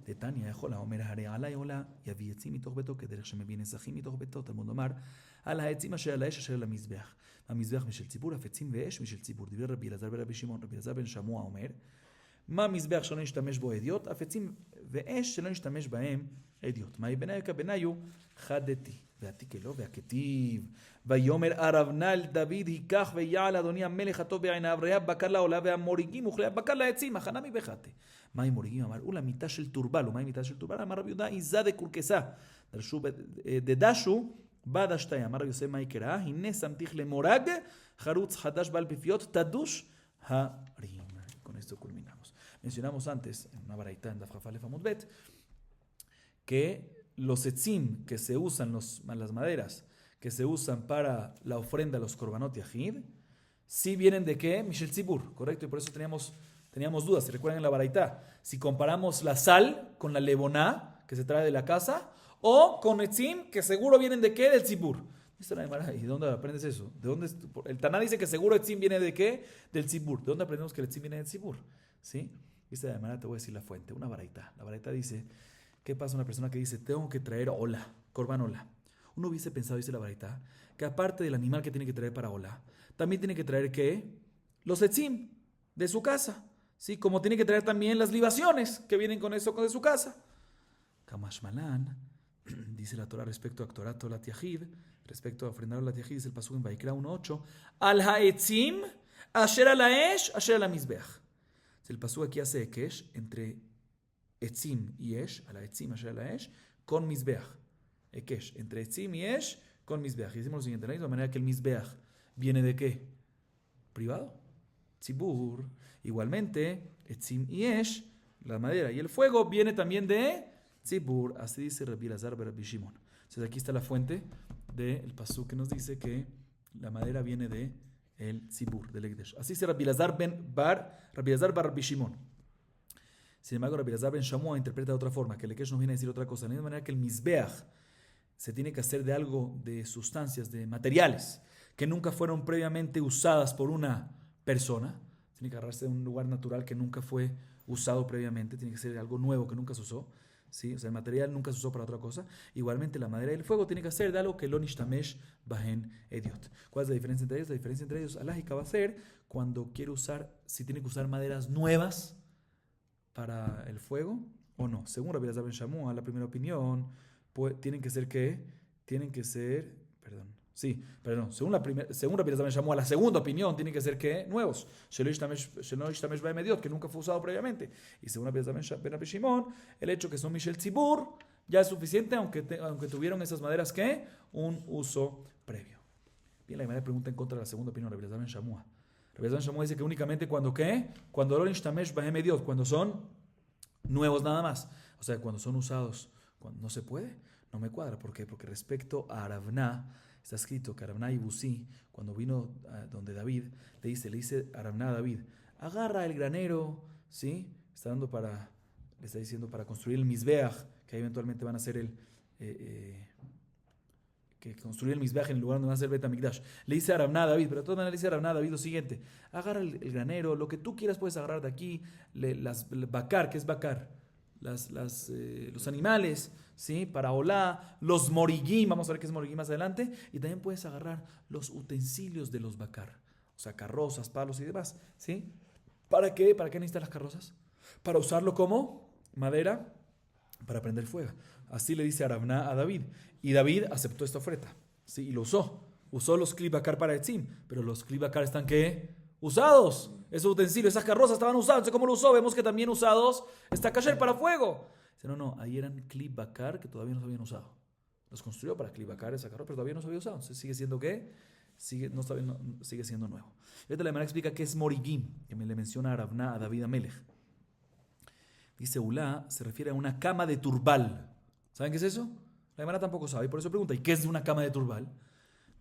Speaker 1: De Tania, Ejola, Omer, Hare, Alay, Ola, Yavi Etzim, Mitoch Beto, Kederech, Shemevin, Ezachim, Mitoch Beto, Talmud Omar, Al Haetzim, Asher, Al Haesh, Asher, Al Mizbeach. המזבח משל ציבור, הפצים ואש משל ציבור. דברי רבי אלעזר ורבי שמעון, רבי אלעזר בן שמוע אומר, מה מזבח שלא נשתמש בו אדיוט? הפצים ואש שלא נשתמש בהם אדיוט. מהי בניו כבניו? חדתי. ועתיק אלו והכתיב. ויאמר ארבנה אל דוד, ייקח ויעל אדוני המלך הטוב בעיניו, ראה בקר לעולה והמוריגים וכלי הבקר לעצים, הכנה מבחתי. מהי מוריגים? אמרו לה מיטה של טורבל. ומהי מיטה של טורבל? אמר רבי יהודה, עיזה דקורקסה. דדשו בעד השתיה, אמר רבי יוסף מה יקרה? הנה שמתיך למורג, חרוץ חדש בעל פיפיות, תדוש הרים. Con esto culminamos. Mencionamos antes, en una baraita en Daf Chaf Alef Amud Bet, que los etzim que se usan, las maderas que se usan para la ofrenda a los korbanot yachid, sí vienen de qué? Mishel Tzibur, ¿correcto? Y por eso teníamos dudas. ¿Se recuerdan en la baraita? Si comparamos la sal con la levoná que se trae de la casa, o con etzim, que seguro vienen de qué? Del tzibur. ¿Y de dónde aprendes eso? ¿De dónde? El Taná dice que seguro etzim viene de qué? Del tzibur. ¿De dónde aprendemos que el etzim viene del tzibur? ¿Sí? Dice de manera, te voy a decir la fuente, una baraita. La baraita dice, ¿qué pasa una persona que dice, tengo que traer ola, korban ola? Uno hubiese pensado, dice la baraita, que aparte del animal que tiene que traer para ola, también tiene que traer ¿qué? Los etzim de su casa. ¿Sí? Como tiene que traer también las libaciones que vienen con eso de su casa. Kamash Malan. Dice la Torah respecto a Actorato la Tiahid, respecto a ofrendar la Tiahid, dice el pasuk en Vaikra 1.8, Al haetzim, asher al haesh, asher al mizbeach. El pasuk aquí hace ekesh entre etzim y esh, al haetzim, asher al haesh, con mizbeach. Ekesh, entre etzim y esh, con mizbeach. Y decimos lo siguiente, de la misma manera que el mizbeach viene de ¿qué? Privado. Tzibur. Igualmente, etzim y esh, la madera y el fuego, viene también de Tzibur, así dice Rabbi Elazar bar Rabbi Shimon. Entonces aquí está la fuente del pasuk que nos dice que la madera viene de el Tzibur, del Ekdesh. Así dice Rabbi Elazar bar Rabbi Shimon. Sin embargo, Rabbi Elazar ben Shamua interpreta de otra forma, que el Ekdesh nos viene a decir otra cosa. De la misma manera que el Mizbeach se tiene que hacer de algo, de sustancias, de materiales, que nunca fueron previamente usadas por una persona. Tiene que agarrarse de un lugar natural que nunca fue usado previamente. Tiene que ser algo nuevo que nunca se usó. ¿Sí? O sea, el material nunca se usó para otra cosa. Igualmente, la madera y el fuego tiene que ser de algo que lo nishtamesh bahen ediot. ¿Cuál es la diferencia entre ellos? La diferencia entre ellos, alágica, va a ser cuando quiere usar, si tiene que usar maderas nuevas para el fuego o no. Según Rabbi Elazar ben Shamua, la primera opinión, tienen que ser ¿qué? Tienen que ser, según Rabbi Elazar ben Shamua, la segunda opinión tiene que ser ¿qué? Nuevos. Shelo yishtamesh bahem ediot, que nunca fue usado previamente. Y según Rabbi Elazar ben Rabbi Shimon, el hecho que son Mishel Tzibur ya es suficiente, aunque tuvieron esas maderas ¿qué? Un uso previo. Bien, la Gemara pregunta en contra de la segunda opinión de Rabbi Elazar ben Shamua. Rabbi Elazar ben Shamua dice que únicamente cuando ¿qué? Cuando lo yishtamesh bahem ediot, cuando son nuevos nada más. O sea, cuando son usados, cuando no se puede, no me cuadra. ¿Por qué? Porque respecto a Aravná, está escrito que Aravná y Busí, cuando vino donde David, le dice Aravná a David, agarra el granero, ¿sí? Le está diciendo para construir el Mizbeach, que eventualmente van a hacer que construir el Mizbeach en el lugar donde van a hacer Bet HaMikdash. Le dice Aravná a David, pero de todas maneras le dice Aravná a David lo siguiente, agarra el granero, lo que tú quieras puedes agarrar de aquí, el bakar, ¿qué es bakar? Los animales, ¿sí? Para olá, los morigim, vamos a ver qué es morigim más adelante, y también puedes agarrar los utensilios de los bakar, o sea, carrozas, palos y demás, ¿sí? ¿Para qué? ¿Para qué necesitas las carrozas? Para usarlo como madera para prender fuego. Así le dice Aravná a David, y David aceptó esta oferta, ¿sí? Y lo usó los kli bakar para etzim, pero los kli bakar están ¿qué? Usados. Esos utensilios, esas carrozas estaban usados. Entonces, ¿cómo lo usó? Vemos que también usados está kasher para fuego. Dice, no, ahí eran kli bakar que todavía no se habían usado. Los construyó para kli bakar esa carroza, pero todavía no se había usado. Entonces, ¿sigue siendo qué? Sigue siendo nuevo. Y ahorita la Gemara explica qué es morigim, que me le menciona Aravná a David Amelech. Dice Ulá, se refiere a una cama de turbal. ¿Saben qué es eso? La Gemara tampoco sabe, y por eso pregunta, ¿y qué es una cama de turbal?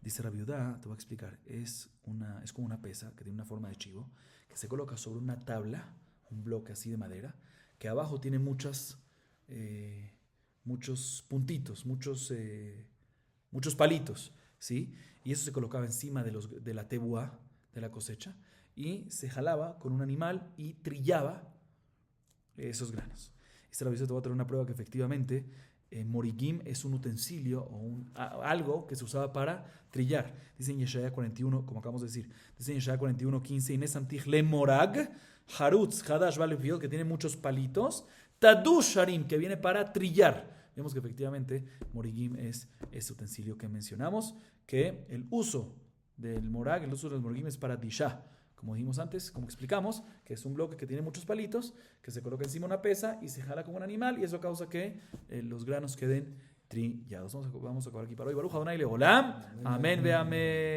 Speaker 1: Dice Rabbi Yudá, te voy a explicar, es como una pesa que tiene una forma de chivo, que se coloca sobre una tabla, un bloque así de madera, que abajo tiene muchos puntitos, muchos palitos, ¿sí? Y eso se colocaba encima de la tebuá, de la cosecha, y se jalaba con un animal y trillaba esos granos. Esta la te voy a traer una prueba que efectivamente morigim es un utensilio o algo que se usaba para trillar. Dice en Yeshaya 41, como acabamos de decir, dice en Yeshaya 41, 15, Inés Antij le morag, harutz, hadash, que tiene muchos palitos, tadush sharim, que viene para trillar. Vemos que efectivamente morigim es ese utensilio que mencionamos, que el uso del morag, el uso del morigim es para dishah. Como dijimos antes, como explicamos, que es un bloque que tiene muchos palitos, que se coloca encima de una pesa y se jala como un animal, y eso causa que los granos queden trillados. Vamos a acabar aquí para hoy. Baruch Adonai Leolam. Amén ve amén.